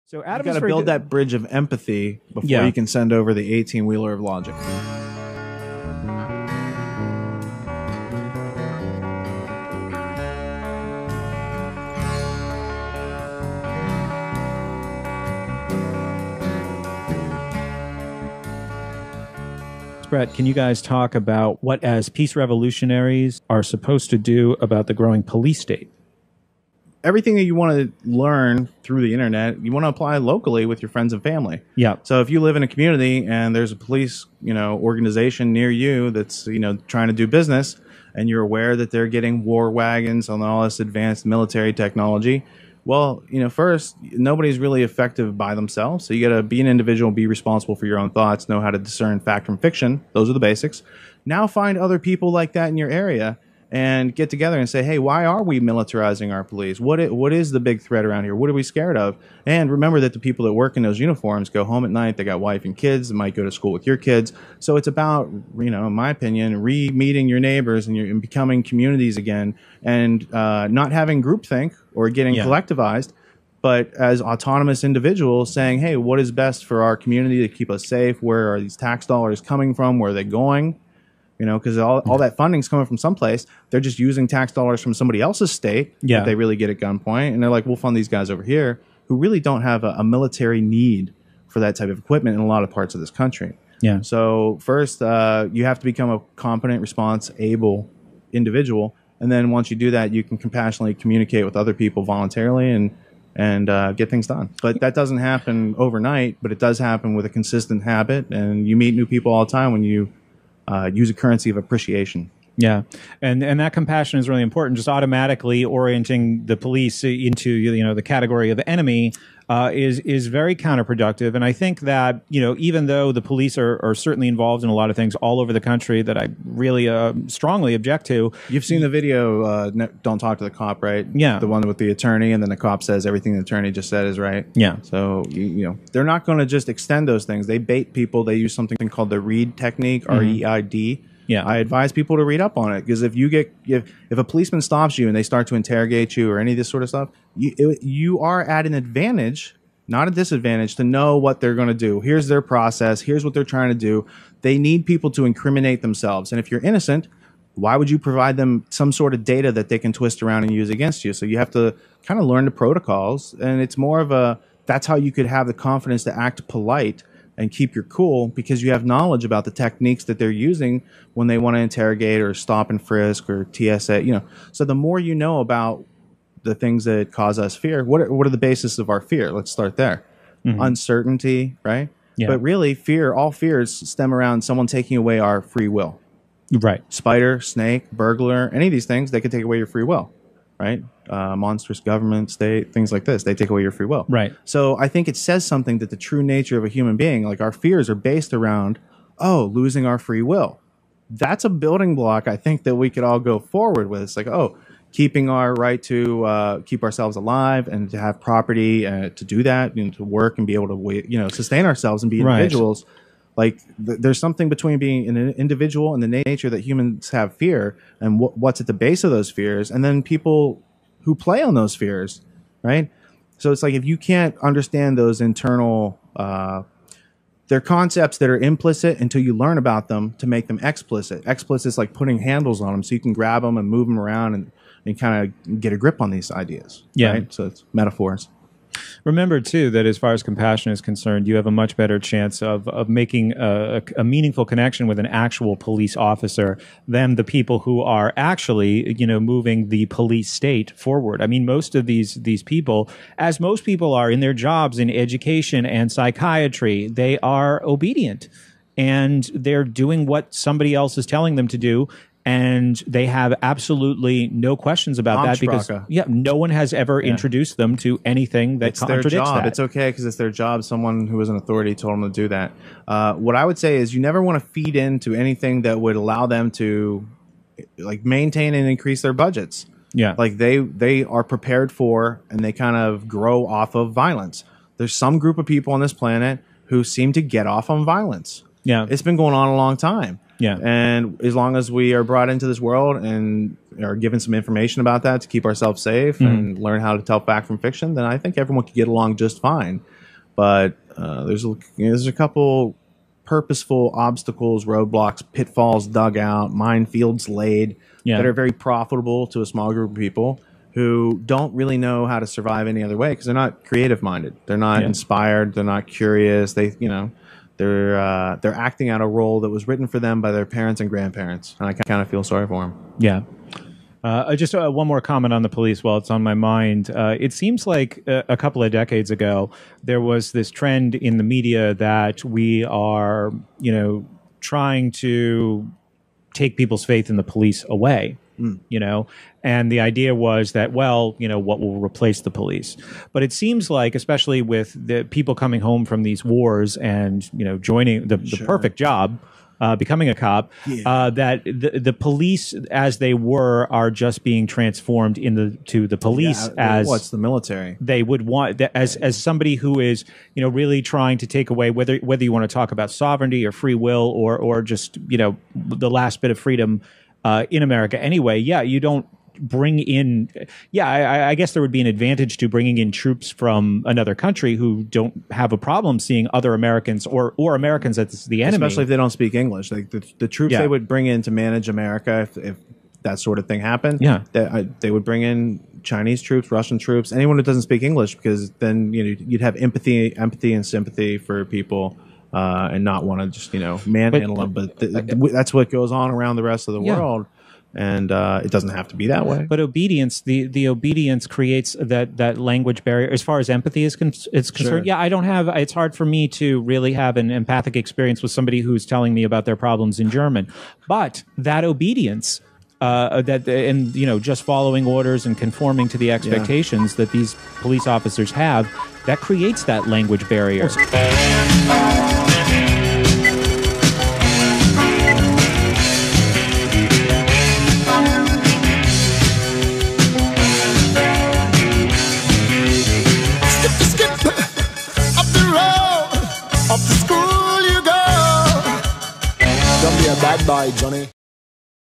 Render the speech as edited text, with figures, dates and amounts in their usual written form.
So You Adam got is to very build good. that bridge of empathy before Yeah. you can send over the 18-wheeler of logic. Brett, can you guys talk about what, as peace revolutionaries, are supposed to do about the growing police state? Everything that you want to learn through the internet, you want to apply locally with your friends and family. Yeah. So if you live in a community and there's a police, organization near you that's, trying to do business, and you're aware that they're getting war wagons on all this advanced military technology, well, first, nobody's really effective by themselves. So you got to be an individual, be responsible for your own thoughts, know how to discern fact from fiction. Those are the basics. Now find other people like that in your area and get together and say, hey, why are we militarizing our police? What is the big threat around here? What are we scared of? And remember that the people that work in those uniforms go home at night. They got wife and kids. They might go to school with your kids. So it's about, in my opinion, re-meeting your neighbors and becoming communities again, and not having groupthink or getting collectivized, but as autonomous individuals saying, hey, what is best for our community to keep us safe? Where are these tax dollars coming from? Where are they going? Because all that funding's coming from someplace. They're just using tax dollars from somebody else's state that they really get at gunpoint. And they're like, we'll fund these guys over here who really don't have a military need for that type of equipment in a lot of parts of this country. Yeah. So first, you have to become a competent, able individual. And then once you do that, you can compassionately communicate with other people voluntarily and get things done. But that doesn't happen overnight, but it does happen with a consistent habit. And you meet new people all the time when you use a currency of appreciation. Yeah, and that compassion is really important. Just automatically orienting the police into the category of enemy is very counterproductive. And I think that even though the police are certainly involved in a lot of things all over the country that I really strongly object to. You've seen the video, Don't Talk to the Cop, right? Yeah, the one with the attorney, and then the cop says everything the attorney just said is right. Yeah. So they're not going to just extend those things. They bait people. They use something called the REID technique, REID. Yeah, I advise people to read up on it, because if a policeman stops you and they start to interrogate you or any of this sort of stuff, you are at an advantage, not a disadvantage, to know what they're going to do. Here's their process. Here's what they're trying to do. They need people to incriminate themselves. And if you're innocent, why would you provide them some sort of data that they can twist around and use against you? So you have to kind of learn the protocols, and it's more of that's how you could have the confidence to act polite and keep your cool, because you have knowledge about the techniques that they're using when they want to interrogate or stop and frisk or TSA. So the more you know about the things that cause us fear, what are the basis of our fear? Let's start there. Uncertainty, right? Yeah. But really, all fears stem around someone taking away our free will. Right. Spider, snake, burglar, any of these things, they could take away your free will, right? Monstrous government, state, things like this, they take away your free will. Right. So I think it says something that the true nature of a human being, like our fears, are based around, losing our free will. That's a building block, I think, that we could all go forward with. It's like, keeping our right to keep ourselves alive and to have property, to do that, to work and be able to, sustain ourselves and be individuals. Like there's something between being an individual and the nature that humans have fear, and what's at the base of those fears, and then people who play on those fears, right? So it's like, if you can't understand those internal, they're concepts that are implicit until you learn about them to make them explicit. Explicit is like putting handles on them so you can grab them and move them around and kind of get a grip on these ideas. Yeah. Right? So it's metaphors. Remember, too, that as far as compassion is concerned, you have a much better chance of making a meaningful connection with an actual police officer than the people who are actually, moving the police state forward. I mean, most of these people, as most people are in their jobs in education and psychiatry, they are obedient and they're doing what somebody else is telling them to do. And they have absolutely no questions about that, because no one has ever introduced them to anything that contradicts their job. that. It's okay, because it's their job. Someone who is an authority told them to do that. What I would say is, you never want to feed into anything that would allow them to maintain and increase their budgets. Yeah, like they are prepared for, and they kind of grow off of violence. There's some group of people on this planet who seem to get off on violence. Yeah, it's been going on a long time. Yeah. And as long as we are brought into this world and are given some information about that to keep ourselves safe and learn how to tell fact from fiction, then I think everyone could get along just fine. But there's a couple purposeful obstacles, roadblocks, pitfalls dug out, minefields laid that are very profitable to a small group of people who don't really know how to survive any other way because they're not creative minded, they're not inspired, they're not curious. They're acting out a role that was written for them by their parents and grandparents, and I kind of feel sorry for them. Yeah. Just one more comment on the police while it's on my mind. It seems like a couple of decades ago, there was this trend in the media that we are, trying to take people's faith in the police away. And the idea was that, what will replace the police? But it seems like, especially with the people coming home from these wars and, joining the perfect job, becoming a cop, that the police as they were are just being transformed to the police as what's the military. They would want as somebody who is really trying to take away whether you want to talk about sovereignty or free will or just the last bit of freedom in America anyway. You don't bring in I guess there would be an advantage to bringing in troops from another country who don't have a problem seeing other Americans or Americans as the enemy, especially if they don't speak English. Like the troops they would bring in to manage America if that sort of thing happened, they would bring in Chinese troops, Russian troops, anyone who doesn't speak English, because then you'd have empathy and sympathy for people and not want to just manhandle them. But that's what goes on around the rest of the world. And it doesn't have to be that way. But obedience, the obedience creates that language barrier as far as empathy is concerned. I don't have. It's hard for me to really have an empathic experience with somebody who's telling me about their problems in German. But that obedience, just following orders and conforming to the expectations that these police officers have, that creates that language barrier. Bad boy, Johnny.